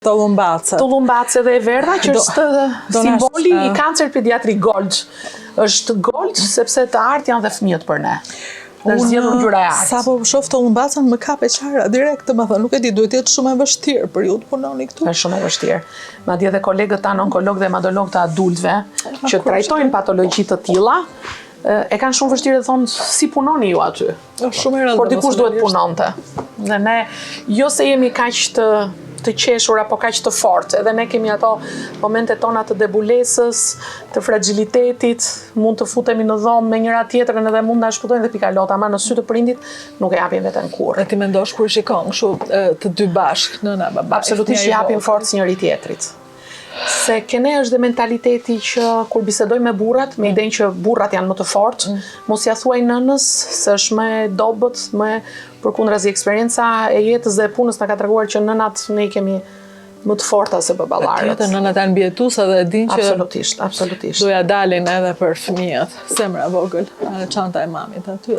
Tullumbace dhe e verdha që është simboli i kancer pediatrik Golç. Është Golç sepse të artë janë dhe fëmijët për ne. Është zgjedhur ngjyra e artë. Sa po shoh tullumbacën më kape qara direkt, domethënë nuk e di, duhet jetë shumë e vështirë për ju të punoni këtu. Është shumë e vështirë. Madje edhe kolegët tanë onkolog dhe hematolog të adultëve që trajtojnë patologji të tilla, e kanë shumë vështirë të thonë si punoni ju aty. Është shumë e rëndë. Por dikush duhet punonte. Dhe ne jo se jemi kaq të qeshur apo kaq të fortë, edhe ne kemi ato momente tona të debulesës, të fragilitetit, mund të futemi në dhomë me njëra tjetrën edhe mund na shpëtojnë dhe pikalota, ama në sy të prindit nuk e japin veten kurrë. E ti mendosh kur shikon kështu të dy bashkë, nëna babai. Absolutisht japin forcë njëri tjetrit. Se kene është dhe mentaliteti që kur bisedoj me burrat, me idenë që burrat janë më të fortë, mos ja thuaj nënës se është më dobët, më përkundrazi eksperienca e jetës dhe e punës na ka treguar që nënat ne i kemi më të forta se baballarët. Tjetër nënat janë mbietuesa dhe e dinë që absolutisht. doja dalin edhe për fëmijët, semra vogël, çanta e mamit aty.